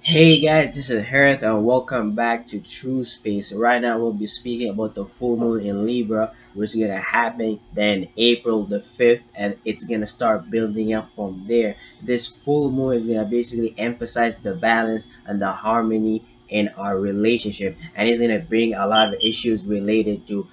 Hey guys, this is Hearth and welcome back to True Space. Right now we'll be speaking about the full moon in Libra, which is gonna happen then April the 5th, and it's gonna start building up from there. This full moon is gonna basically emphasize the balance and the harmony in our relationship, and it's gonna bring a lot of issues related to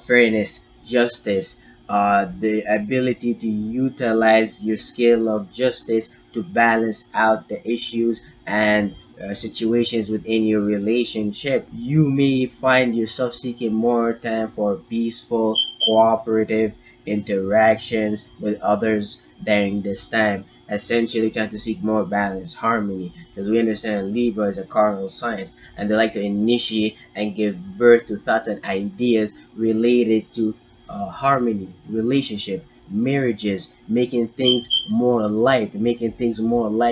fairness, justice, the ability to utilize your scale of justice to balance out the issues and situations within your relationship. You may find yourself seeking more time for peaceful, cooperative interactions with others during this time. Essentially, trying to seek more balance, harmony, because we understand Libra is a cardinal science, and they like to initiate and give birth to thoughts and ideas related to harmony, relationship, marriages, making things more light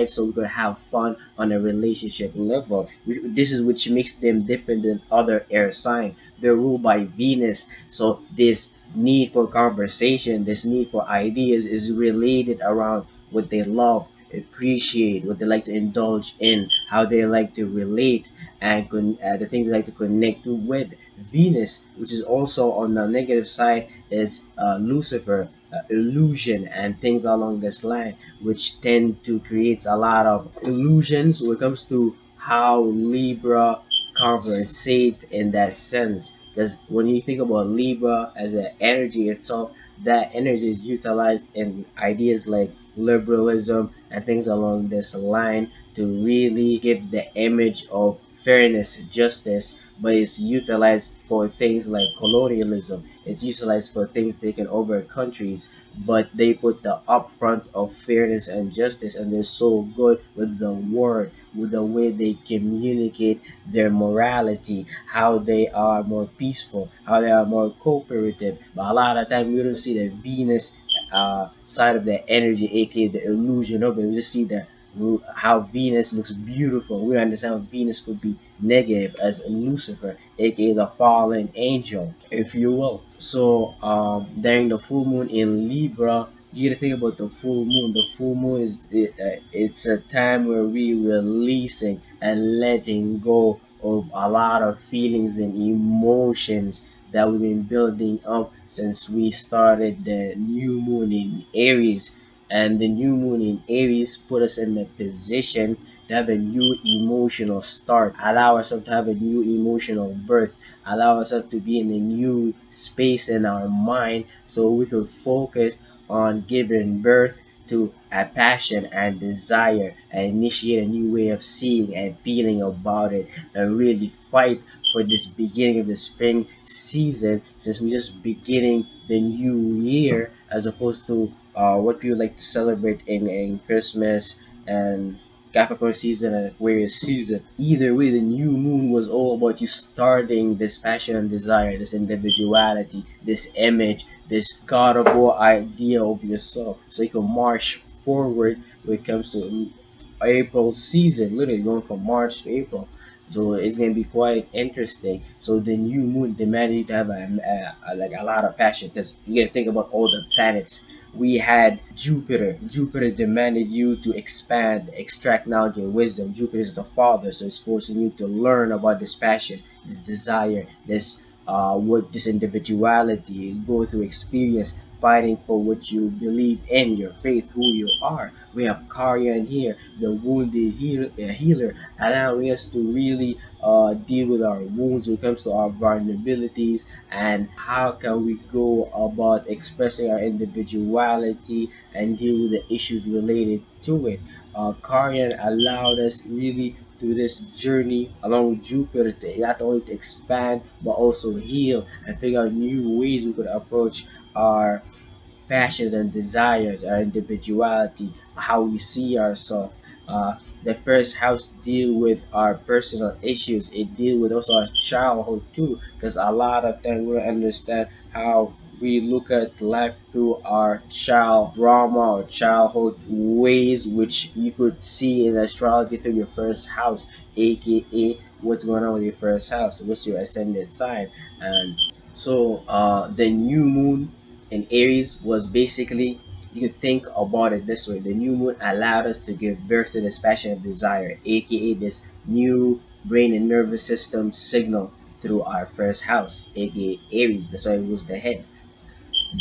so we can have fun on a relationship level. This is which makes them different than other air sign. They're ruled by Venus, so this need for conversation, this need for ideas is related around what they love, appreciate, what they like to indulge in, how they like to relate, and the things they like to connect with. Venus, which is also on the negative side, is Lucifer, illusion, and things along this line, which tend to create a lot of illusions when it comes to how Libra conversate in that sense. Because when you think about Libra as an energy itself, that energy is utilized in ideas like liberalism and things along this line to really give the image of fairness, justice, but it's utilized for things like colonialism. It's utilized for things taken over countries, but they put the upfront of fairness and justice, and they're so good with the word, with the way they communicate their morality, how they are more peaceful, how they are more cooperative. But a lot of time we don't see the Venus side of the energy, aka the illusion of it. We just see the how Venus looks beautiful. We understand Venus could be negative as Lucifer, aka the fallen angel, if you will. So during the full moon in Libra, you gotta think about the full moon. The full moon it's a time where we releasing and letting go of a lot of feelings and emotions that we've been building up since we started the new moon in Aries. And the new moon in Aries put us in a position to have a new emotional start, allow ourselves to have a new emotional birth, allow ourselves to be in a new space in our mind so we could focus on giving birth to a passion and desire and initiate a new way of seeing and feeling about it and really fight for this beginning of the spring season, since we're just beginning the new year as opposed to what we would like to celebrate in Christmas and Capricorn season and Aquarius season. Either way, the new moon was all about you starting this passion and desire, this individuality, this image, this God of war idea of yourself, so you can march forward when it comes to April season, literally going from March to April. So it's gonna be quite interesting. So the new moon demanded you to have like a lot of passion, because you gotta think about all the planets. We had Jupiter. Jupiter demanded you to expand, extract knowledge and wisdom. Jupiter is the father, so it's forcing you to learn about this passion, this desire, this what this individuality, go through experience, fighting for what you believe in, your faith, who you are. We have Karya in here, the wounded healer, allowing us to really deal with our wounds when it comes to our vulnerabilities and how can we go about expressing our individuality and deal with the issues related to it. Karyan allowed us really through this journey along with Jupiter to not only to expand but also heal and figure out new ways we could approach our passions and desires, our individuality, how we see ourselves. The first house deal with our personal issues. It deal with also our childhood too, because a lot of times we don't understand how we look at life through our child drama or childhood ways, which you could see in astrology through your first house, aka what's going on with your first house, what's your ascendant sign. And so the new moon in Aries was basically You can think about it this way: the new moon allowed us to give birth to this passion of desire, aka this new brain and nervous system signal through our first house, aka Aries. That's why it was the head.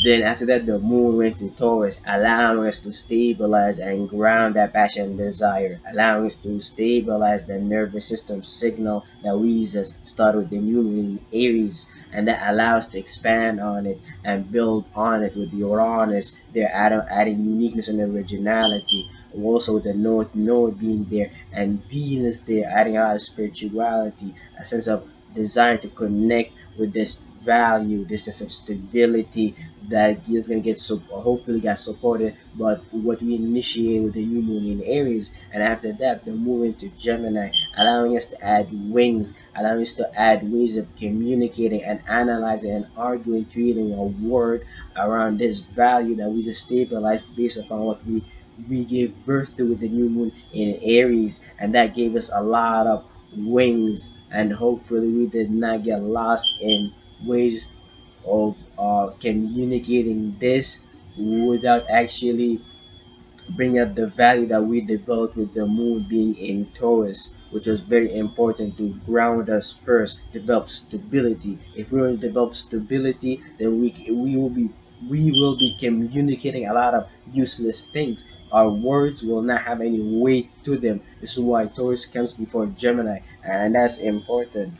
Then after that, the moon went to Taurus, allowing us to stabilize and ground that passion and desire, allowing us to stabilize the nervous system signal that we just started with the new moon in Aries, and that allows us to expand on it and build on it with the Uranus. They're adding uniqueness and originality. Also, with the North Node being there and Venus there, adding a lot of spirituality, a sense of desire to connect with this value, this sense of stability that is going to get so hopefully got supported. But what we initiate with the new moon in Aries, and after that the move into Gemini, allowing us to add wings, allowing us to add ways of communicating and analyzing and arguing, creating a word around this value that we just stabilize based upon what we gave birth to with the new moon in Aries, and that gave us a lot of wings. And hopefully we did not get lost in ways of communicating this without actually bringing up the value that we developed with the moon being in Taurus, which was very important to ground us first, develop stability. If we don't develop stability, then we will be communicating a lot of useless things. Our words will not have any weight to them. This is why Taurus comes before Gemini, and that's important.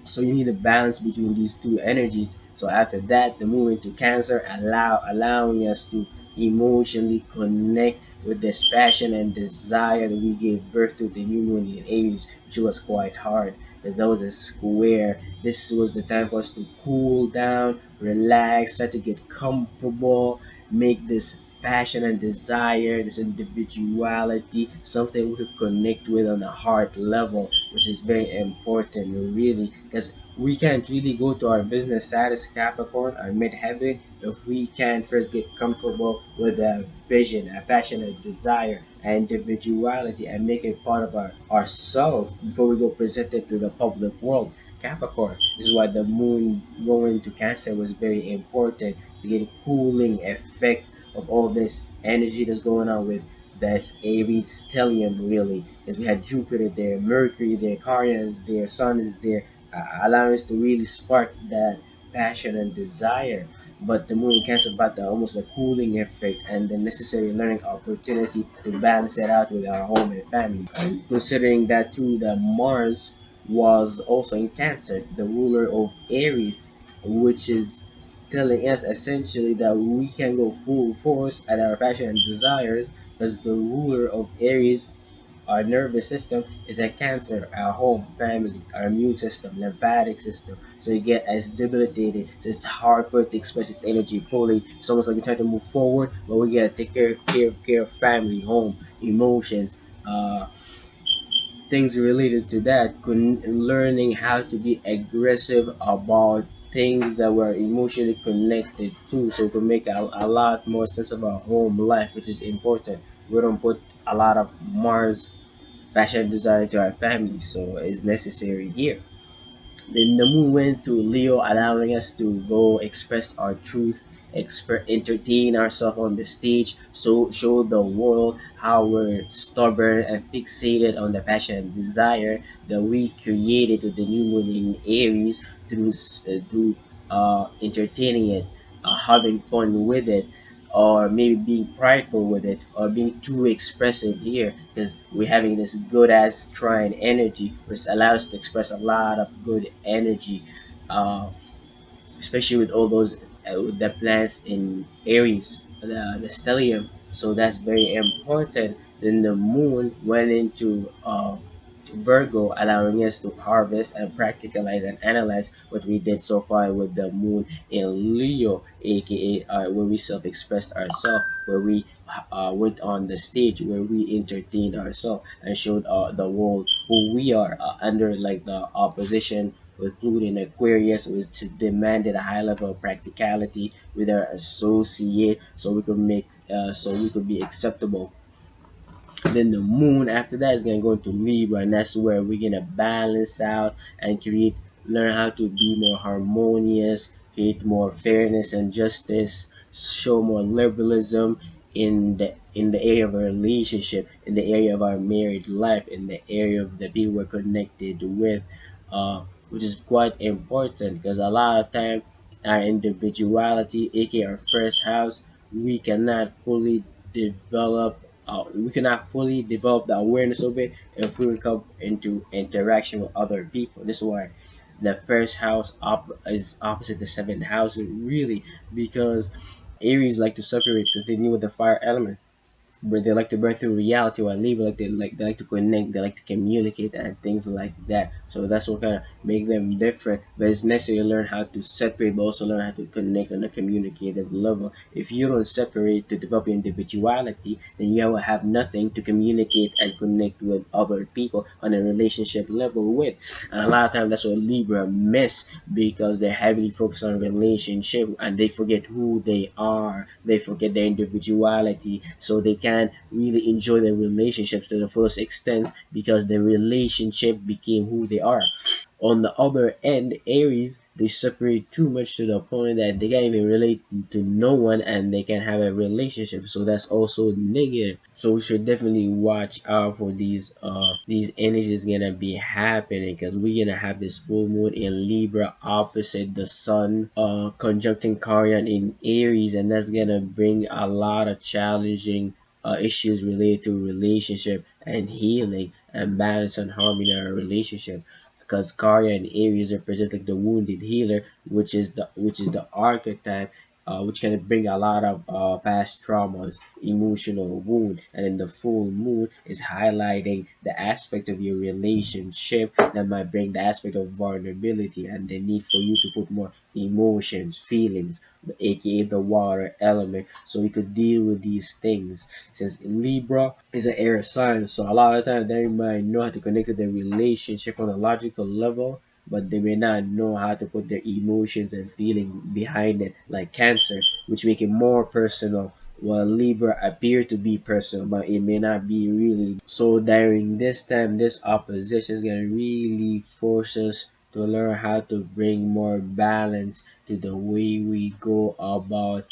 So you need a balance between these two energies. So after that, the move into Cancer, allowing us to emotionally connect with this passion and desire that we gave birth to the new moon in Aries, which was quite hard because that was a square. This was the time for us to cool down, relax, try to get comfortable, make this passion and desire, this individuality, something we could connect with on a heart level, which is very important, really, because we can't really go to our business side as Capricorn or midheaven if we can't first get comfortable with a vision, a passion, a desire, and individuality, and make it part of our self before we go present it to the public world. Capricorn. This is why the moon going to Cancer was very important to get a cooling effect of all this energy that's going on with this Aries stellium, really, because we had Jupiter there, Mercury there, Chiron is there, Sun is there, allowing us to really spark that passion and desire. But the moon in Cancer brought the almost a cooling effect and the necessary learning opportunity to balance it out with our home and family. And considering that too, that Mars was also in Cancer, the ruler of Aries, which is telling us essentially that we can go full force at our passion and desires because the ruler of Aries, our nervous system, is a Cancer, our home, family, our immune system, lymphatic system. So you get as debilitated, so it's hard for it to express its energy fully. It's almost like we're trying to move forward, but we gotta take care of family, home, emotions, things related to that, learning how to be aggressive about things that we're emotionally connected to, so to make a lot more sense of our home life, which is important. We don't put a lot of Mars passion desire to our family, so it's necessary here. Then the moon went to Leo, allowing us to go express our truth, entertain ourselves on the stage, so show the world how we're stubborn and fixated on the passion and desire that we created with the new moon in Aries through entertaining it, having fun with it, or maybe being prideful with it, or being too expressive here, because we're having this good ass trine energy, which allows us to express a lot of good energy, uh, especially with all those with the planets in Aries, the stellium. So that's very important. Then the moon went into Virgo, allowing us to harvest and practicalize and analyze what we did so far with the moon in Leo, aka where we self expressed ourselves, where we went on the stage, where we entertained ourselves and showed the world who we are under like the opposition with Pluto in Aquarius, which demanded a high level of practicality with our associate, so we could be acceptable. Then the moon after that is gonna go into Libra, and that's where we're gonna balance out and learn how to be more harmonious, create more fairness and justice, show more liberalism in the area of a relationship, in the area of our married life, in the area of the people we're connected with, which is quite important because a lot of time our individuality, aka our first house, we cannot fully develop. We cannot fully develop the awareness of it if we come into interaction with other people. This is why the first house is opposite the seventh house, really, because Aries like to separate because they deal with the fire element, where they like to burn through reality, while Libra they like to connect, they like to communicate and things like that. So that's what kind of make them different. But it's necessary to learn how to separate, but also learn how to connect on a communicative level. If you don't separate to develop your individuality, then you will have nothing to communicate and connect with other people on a relationship level with. And a lot of times that's what Libra miss because they're heavily focused on relationship and they forget who they are. They forget their individuality, so they can't really enjoy their relationships to the fullest extent because the relationship became who they are. On the other end, Aries, they separate too much to the point that they can't even relate to no one and they can have a relationship. So that's also negative. So we should definitely watch out for these energies gonna be happening because we're gonna have this full moon in Libra opposite the sun, conjuncting Chiron in Aries, and that's gonna bring a lot of challenging issues related to relationship and healing and balance and harmony in our relationship because Karya and Aries represent like the wounded healer, which is the archetype, which can bring a lot of past traumas, emotional wound, and then the full moon is highlighting the aspect of your relationship that might bring the aspect of vulnerability and the need for you to put more emotions, feelings, aka the water element, so we could deal with these things. Since Libra is an air sign, so a lot of times they might know how to connect to their relationship on a logical level, but they may not know how to put their emotions and feeling behind it, like Cancer, which make it more personal. While Libra appear to be personal, but it may not be really. So during this time, this opposition is gonna really force us to learn how to bring more balance to the way we go about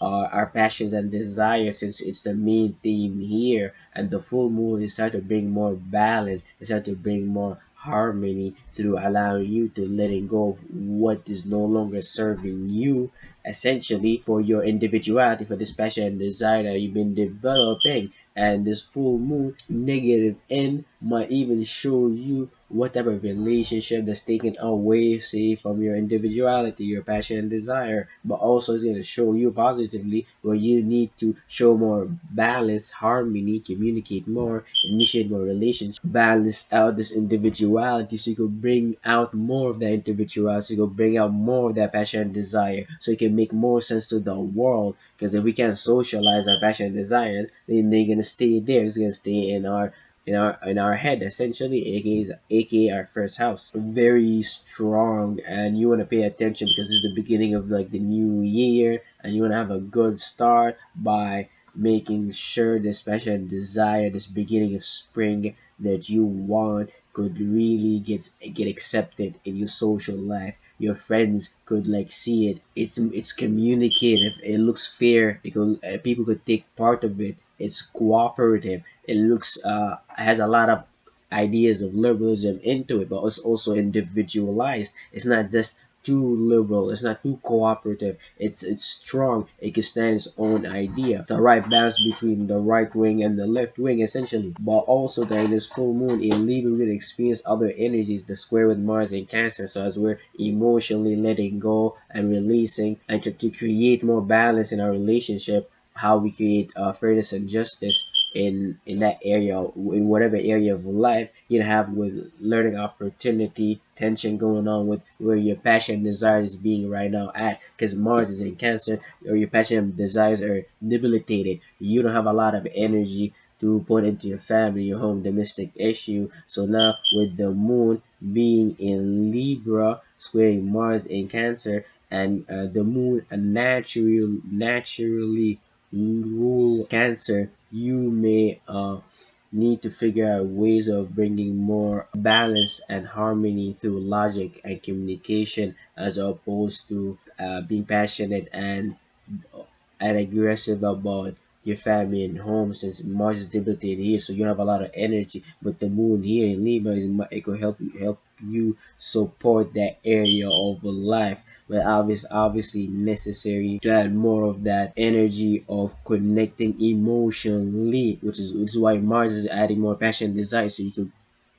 our passions and desires, since it's the main theme here. And the full moon is trying to bring more balance, it's trying to bring more harmony through allowing you to letting go of what is no longer serving you, essentially for your individuality, for this passion and desire that you've been developing. And this full moon negative end might even show you what type of relationship that's taken away, say, from your individuality, your passion and desire, but also it's going to show you positively where you need to show more balance, harmony, communicate more, initiate more relationships, balance out this individuality so you can bring out more of that individuality, so you can bring out more of that passion and desire, so it can make more sense to the world. Because if we can't socialize our passion and desires, then they're gonna stay there. It's gonna stay in our head, essentially, aka our first house. Very strong, and you want to pay attention because this is the beginning of like the new year, and you want to have a good start by making sure this passion desire, this beginning of spring that you want, could really get accepted in your social life. Your friends could like see it. It's communicative. It looks fair. People could take part of it. It's cooperative. It looks has a lot of ideas of liberalism into it, but it's also individualized. It's not just too liberal. It's not too cooperative. It's strong. It can stand its own idea. The right balance between the right wing and the left wing, essentially. But also during this full moon in Libra, we're gonna experience other energies, the square with Mars in Cancer. So as we're emotionally letting go and releasing, and to create more balance in our relationship, how we create fairness and justice in that area, in whatever area of life you have, with learning opportunity, tension going on with where your passion and desire is being right now at, because Mars is in Cancer, or your passion and desires are debilitated. You don't have a lot of energy to put into your family, your home, domestic issue. So now with the moon being in Libra, squaring Mars in Cancer, and the moon naturally rule Cancer, you may need to figure out ways of bringing more balance and harmony through logic and communication, as opposed to being passionate and and aggressive about your family and home, since Mars is debilitated here, so you don't have a lot of energy. But the moon here in Libra it could help you support that area of life. But obviously necessary to add more of that energy of connecting emotionally, which is why Mars is adding more passion and desire, so you can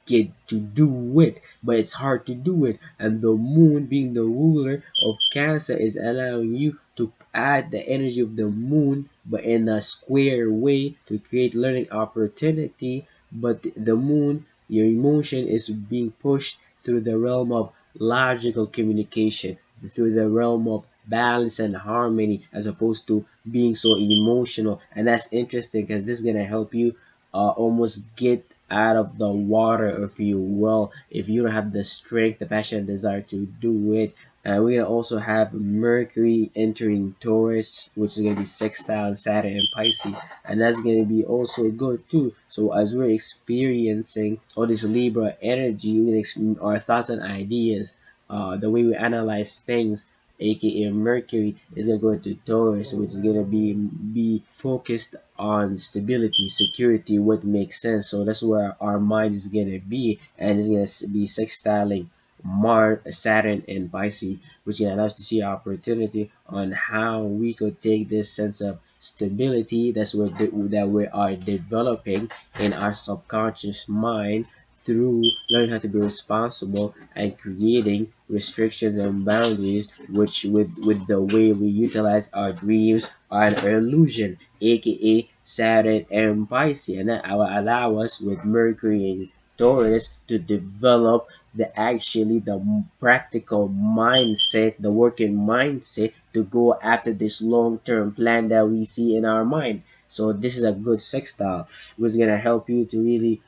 get to do it, but it's hard to do it. And the moon, being the ruler of Cancer, is allowing you to add the energy of the moon, but in a square way to create learning opportunity. But the moon, your emotion is being pushed through the realm of logical communication, through the realm of balance and harmony, as opposed to being so emotional. And that's interesting because this is gonna help you almost get out of the water, if you will, if you don't have the strength, the passion, and desire to do it. And we're gonna also have Mercury entering Taurus, which is gonna be sextile Saturn and Pisces, and that's gonna be also good too. So as we're experiencing all this Libra energy, our thoughts and ideas, the way we analyze things, aka Mercury, is gonna go into Taurus, which is gonna be focused on stability, security, what makes sense. So that's where our mind is gonna be, and it's gonna be sextiling Mars, Saturn, and Pisces, which can allow us to see opportunity on how we could take this sense of stability that we are developing in our subconscious mind through learning how to be responsible and creating restrictions and boundaries, which with the way we utilize our dreams and our illusion, aka Saturn and Pisces, and that will allow us with Mercury and Taurus to develop the practical mindset, the working mindset to go after this long-term plan that we see in our mind. So this is a good sextile, which is gonna help you to really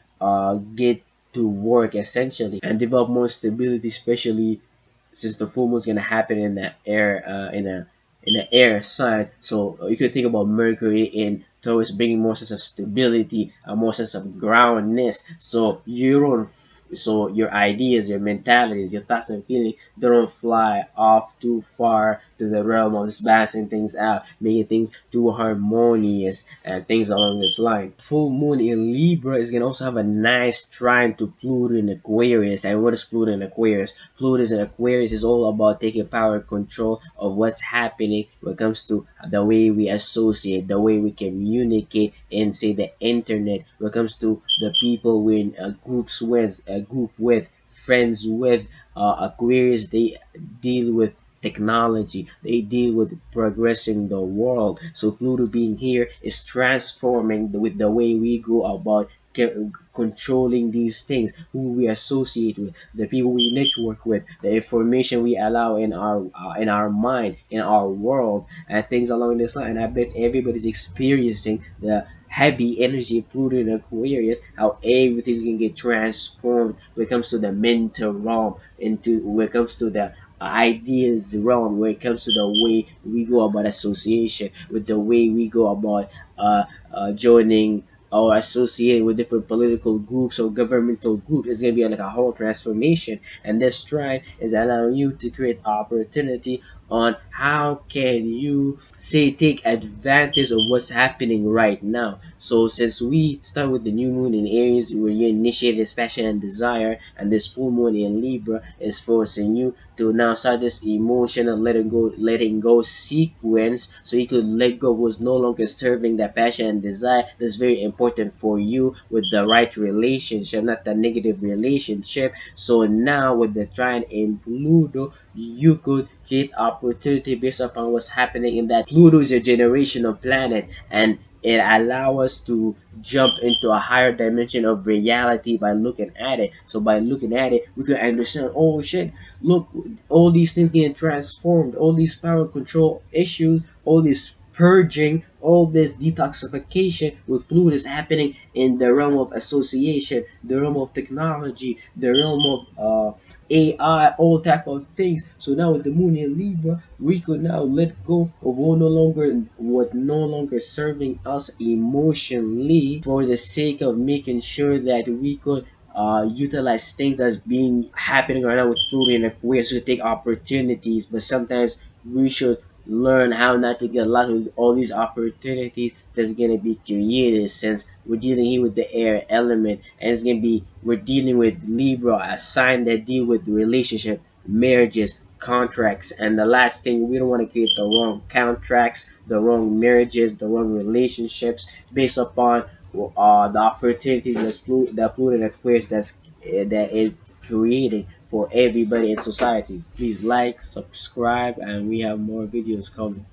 get to work essentially and develop more stability, especially since the full moon is gonna happen in the air, in the air sign. So you could think about Mercury in Taurus bringing more sense of stability, a more sense of groundness. So you don't. So your ideas, your mentalities, your thoughts and feelings don't fly off too far to the realm of just balancing things out, making things too harmonious and things along this line. Full moon in Libra is gonna also have a nice trine to Pluto in Aquarius. And what is Pluto in Aquarius? Pluto in Aquarius is all about taking power and control of what's happening when it comes to the way we associate, the way we communicate in, say, the internet. When it comes to the people we're in a group with, friends with, Aquarius, they deal with technology, they deal with progressing the world. So Pluto being here is transforming with the way we go about controlling these things, who we associate with, the people we network with, the information we allow in our mind, in our world, and things along this line. And I bet everybody's experiencing the heavy energy of Pluto in Aquarius, how everything's gonna get transformed when it comes to the mental realm, into when it comes to the ideas realm, when it comes to the way we go about association, with the way we go about joining or associating with different political groups or governmental groups. It's going to be like a whole transformation, and this stride is allowing you to create opportunity on how can you say take advantage of what's happening right now. So since we start with the new moon in Aries, where you initiate this passion and desire, and this full moon in Libra is forcing you to now start this emotional letting go sequence, so you could let go of what's no longer serving that passion and desire that's very important for you, with the right relationship, not the negative relationship. So now with the trine in Pluto, you could create opportunity based upon what's happening in that. Pluto is a generational planet, and it allow us to jump into a higher dimension of reality by looking at it. So by looking at it, we could understand, oh shit, look, all these things getting transformed, all these power control issues, all this purging, all this detoxification with Pluto is happening in the realm of association, the realm of technology, the realm of AI, all type of things. So now with the moon in Libra, we could now let go of what no longer serving us emotionally, for the sake of making sure that we could utilize things that's being happening right now with Pluto and Aquarius to take opportunities. But sometimes we should learn how not to get lost with all these opportunities that's gonna be created, since we're dealing here with the air element, and it's gonna be, we're dealing with Libra, a sign that deal with relationship, marriages, contracts. And the last thing, we don't want to create the wrong contracts, the wrong marriages, the wrong relationships based upon the opportunities that Pluto and Aquarius that it created for everybody in society. Please like, subscribe, and we have more videos coming.